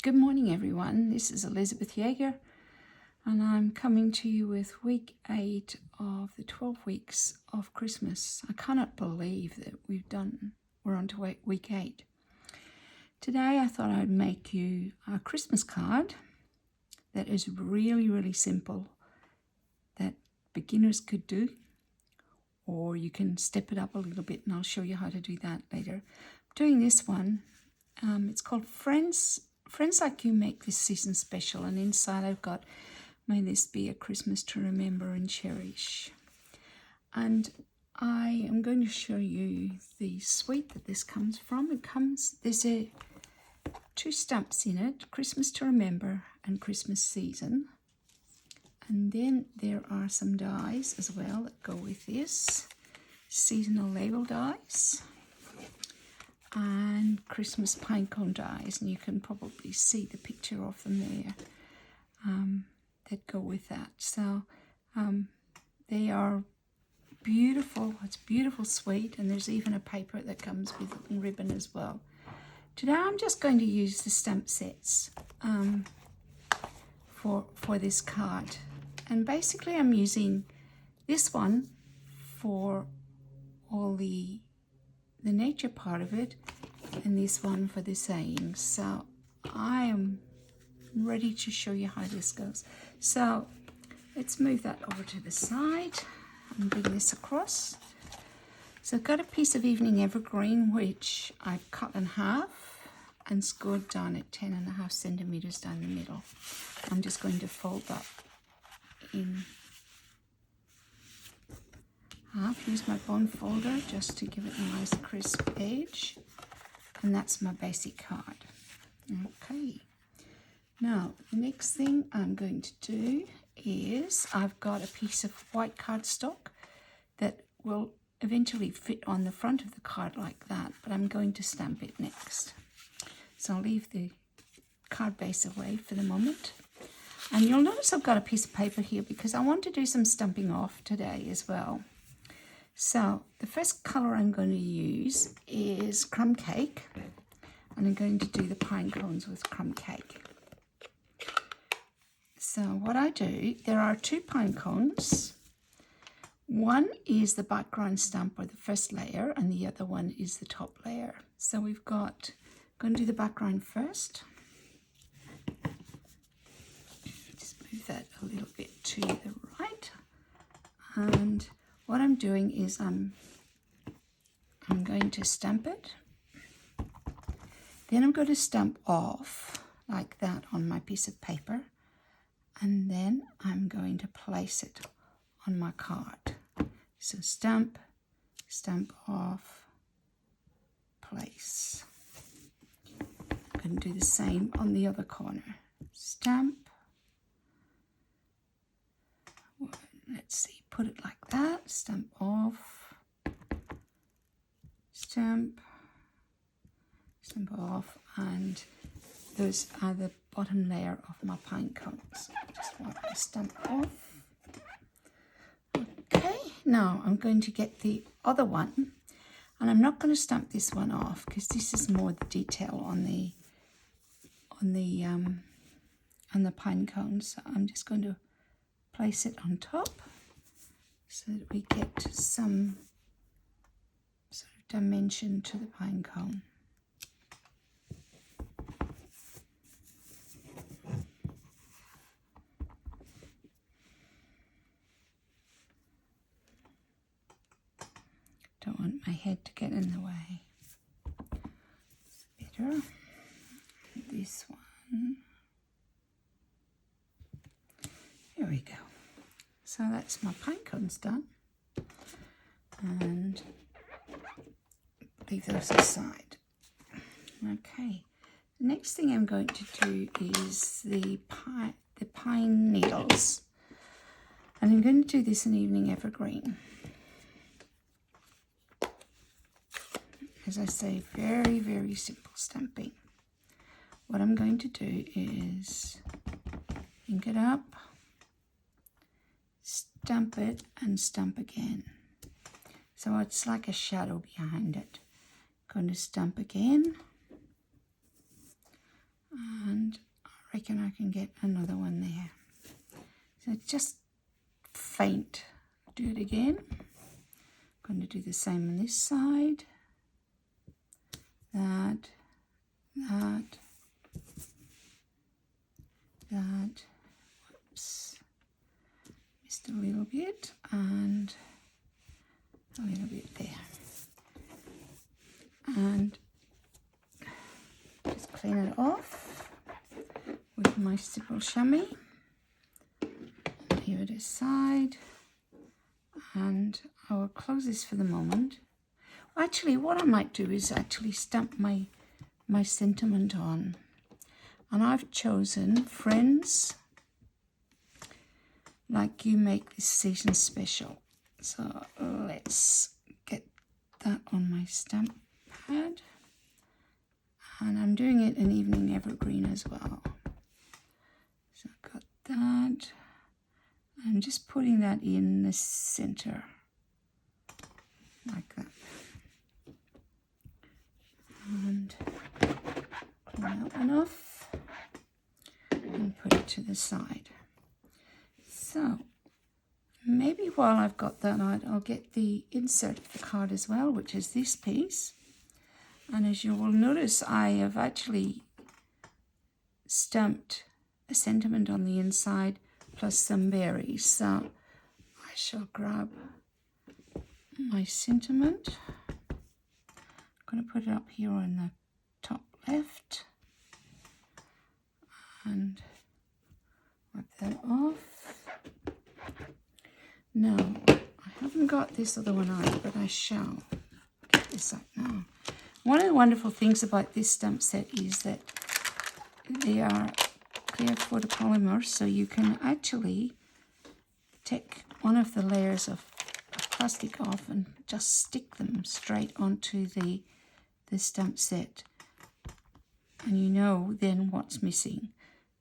Good morning, everyone. This is Elizabeth Yeager, and I'm coming to you with week 8 of the 12 weeks of Christmas. I cannot believe that we're on to week 8. Today, I thought I'd make you a Christmas card that is really, really simple, that beginners could do, or you can step it up a little bit, and I'll show you how to do that later. I'm doing this one. It's called Friends Like You Make This Season Special, and inside I've got, may this be a Christmas to remember and cherish. And I am going to show you the suite that this comes from. There's two stamps in it, Christmas to remember and Christmas season. And then there are some dies as well that go with this, seasonal label dies and Christmas pine cone dies, and you can probably see the picture of them there that go with that. So they are beautiful. It's beautiful suite, and there's even a paper that comes with a ribbon as well. Today I'm just going to use the stamp sets for this card, and basically I'm using this one for all the nature part of it, and this one for the sayings. So I am ready to show you how this goes. So let's move that over to the side and bring this across. So I've got a piece of Evening Evergreen which I've cut in half and scored down at 10.5 centimeters down the middle. I'm just going to fold that in half, use my bond folder just to give it a nice crisp edge, and that's my basic card. Okay, now the next thing I'm going to do is I've got a piece of white cardstock that will eventually fit on the front of the card like that, but I'm going to stamp it next. So I'll leave the card base away for the moment. And you'll notice I've got a piece of paper here because I want to do some stamping off today as well. So the first colour I'm going to use is Crumb Cake, and I'm going to do the pine cones with Crumb Cake. So what I do, there are 2 pine cones. One is the background stamp, or the first layer, and the other one is the top layer. So we've got, going to do the background first. Just move that a little bit to the right, and what I'm doing is I'm going to stamp it. Then I'm going to stamp off like that on my piece of paper, and then I'm going to place it on my card. So stamp, stamp off, place. I'm going to do the same on the other corner. Stamp. Let's see, put it like that, stamp off, stamp, stamp off, and those are the bottom layer of my pine cones. Just want to stamp off. Okay, now I'm going to get the other one, and I'm not going to stamp this one off because this is more the detail on the pine cones. So I'm just going to place it on top so that we get some sort of dimension to the pine cone. Don't want my head to get in the way. It's better. This one. There we go. So that's my pine cones done, and leave those aside. Okay, the next thing I'm going to do is the pine needles, and I'm going to do this in Evening Evergreen. As I say, very, very simple stamping. What I'm going to do is ink it up, stamp it, and stamp again. So it's like a shadow behind it. Going to stamp again, and reckon I can get another one there. So just faint. Do it again. I'm going to do the same on this side. That. Whoops. Missed a little bit and a little bit there. And just clean it off with my stipple chamois. Leave it aside. And I will close this for the moment. Actually, what I might do is actually stamp my sentiment on. And I've chosen Friends Like You Make This Season Special. So let's get that on my stamp pad. And I'm doing it in Evening Evergreen as well. So I've got that. I'm just putting that in the center, like that. And clean that one off and put it to the side. So maybe while I've got that out, I'll get the insert of the card as well, which is this piece. And as you will notice, I have actually stamped a sentiment on the inside plus some berries. So I shall grab my sentiment. I'm going to put it up here on the top left and wipe that off. Now, I haven't got this other one out, but I shall get this out now. One of the wonderful things about this stamp set is that they are clear photopolymer, so you can actually take one of the layers of plastic off and just stick them straight onto the stamp set, and you know then what's missing.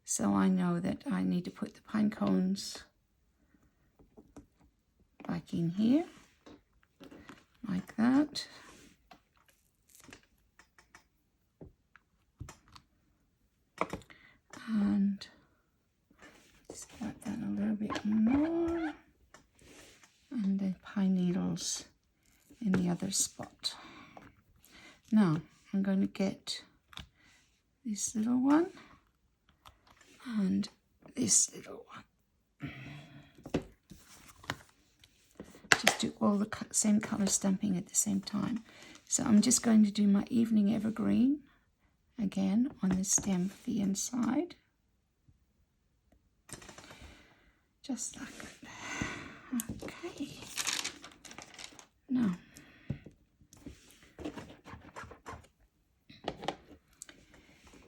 So I know that I need to put the pine cones back in here like that. And just cut that a little bit more, and the pine needles in the other spot. Now I'm going to get this little one and this little one. Just do all the same color stamping at the same time. So I'm just going to do my Evening Evergreen again on the stem of the inside. Just like that. Okay.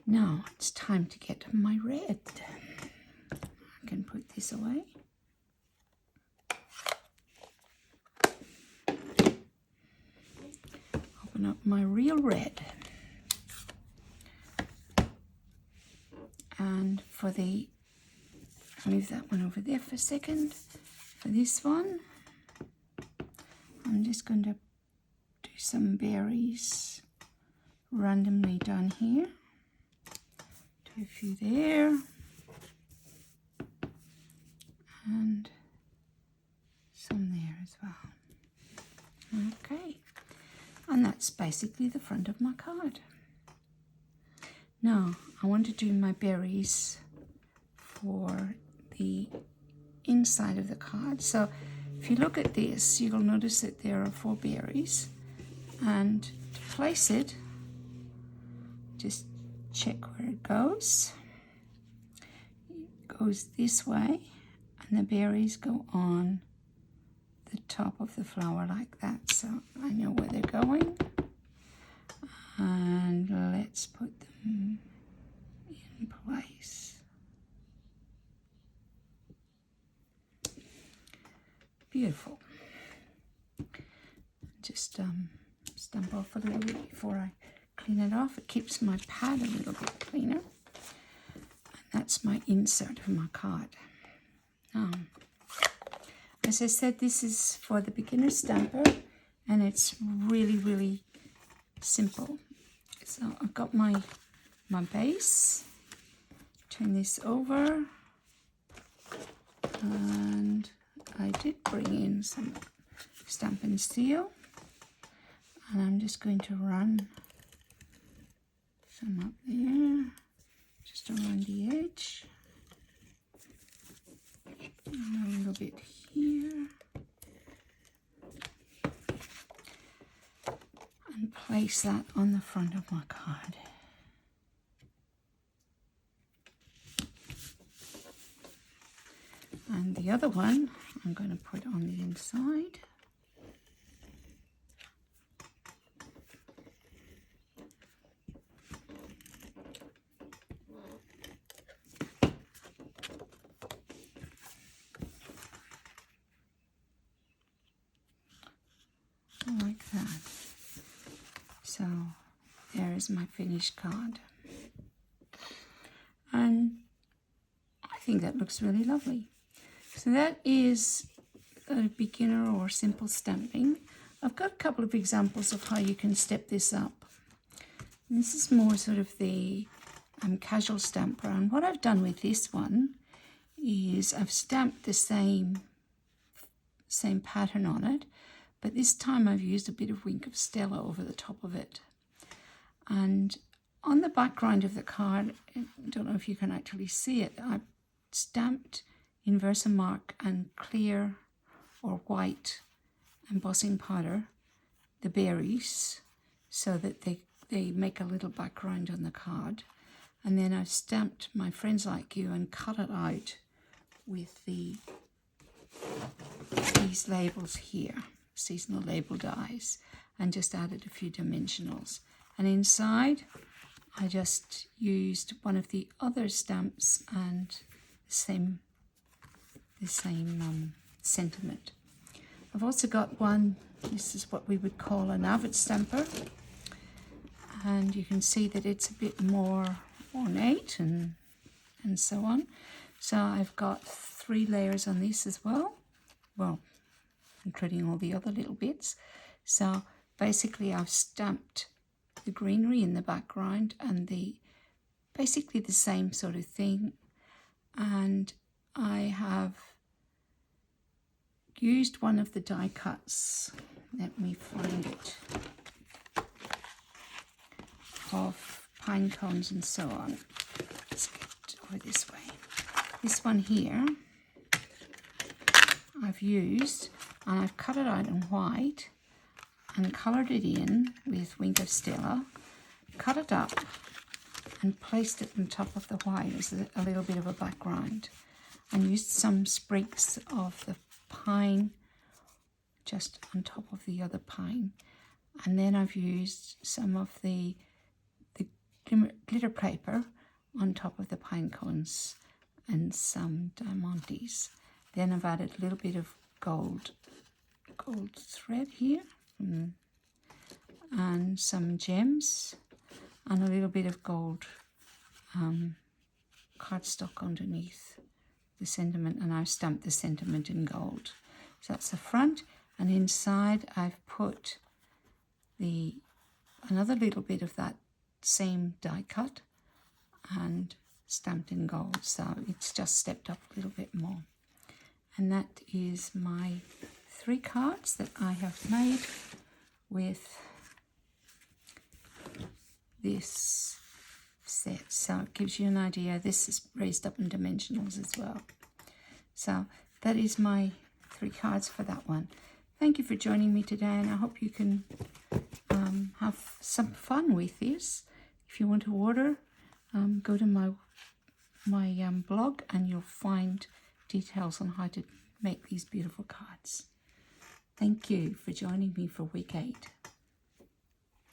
Now it's time to get my red. I can put this away. Open up my real red. And for the, move that one over there for a second. For this one, I'm just going to do some berries randomly down here. Do a few there. And some there as well. Okay. And that's basically the front of my card. Now, I want to do my berries for the inside of the card. So if you look at this, you'll notice that there are 4 berries. And to place it, just check where it goes. It goes this way, and the berries go on the top of the flower like that. So I know where they're going. And let's put them in place. Beautiful. Just stamp off a little bit before I clean it off. It keeps my pad a little bit cleaner. And that's my insert of my card. As I said, this is for the beginner stamper, and it's really, really simple. So I've got my base turn this over, and I did bring in some Stampin' Seal, and I'm just going to run some up there, just around the edge, and a little bit here, and place that on the front of my card. And the other one I'm going to put on the inside. Like that. So there is my finished card. And I think that looks really lovely. So that is a beginner or simple stamping. I've got a couple of examples of how you can step this up. And this is more sort of the casual stamper. And what I've done with this one is I've stamped the same pattern on it, but this time I've used a bit of Wink of Stella over the top of it. And on the background of the card, I don't know if you can actually see it, I've stamped in Versamark and clear or white embossing powder the berries so that they make a little background on the card. And then I've stamped My Friends Like You and cut it out with these labels here, seasonal label dies, and just added a few dimensionals. And inside I just used one of the other stamps and the same sentiment. I've also got one, this is what we would call an avid stamper, and you can see that it's a bit more ornate and so on. So I've got 3 layers on this as well, including all the other little bits. So basically I've stamped the greenery in the background and basically the same sort of thing, and I have used one of the die cuts, let me find it, of pine cones and so on. Let's get over this way. This one here I've used, and I've cut it out in white and coloured it in with Wink of Stella, cut it up and placed it on top of the white as a little bit of a background, and used some sprigs of the pine just on top of the other pine. And then I've used some of the glitter paper on top of the pine cones and some diamantes. Then I've added a little bit of gold thread here, and some gems, and a little bit of gold cardstock underneath the sentiment, and I've stamped the sentiment in gold. So that's the front, and inside I've put another little bit of that same die cut and stamped in gold, so it's just stepped up a little bit more. And that is my 3 cards that I have made with this set. So it gives you an idea. This is raised up in dimensionals as well. So that is my 3 cards for that one. Thank you for joining me today, and I hope you can have some fun with this. If you want to order, go to my blog and you'll find details on how to make these beautiful cards. Thank you for joining me for week 8.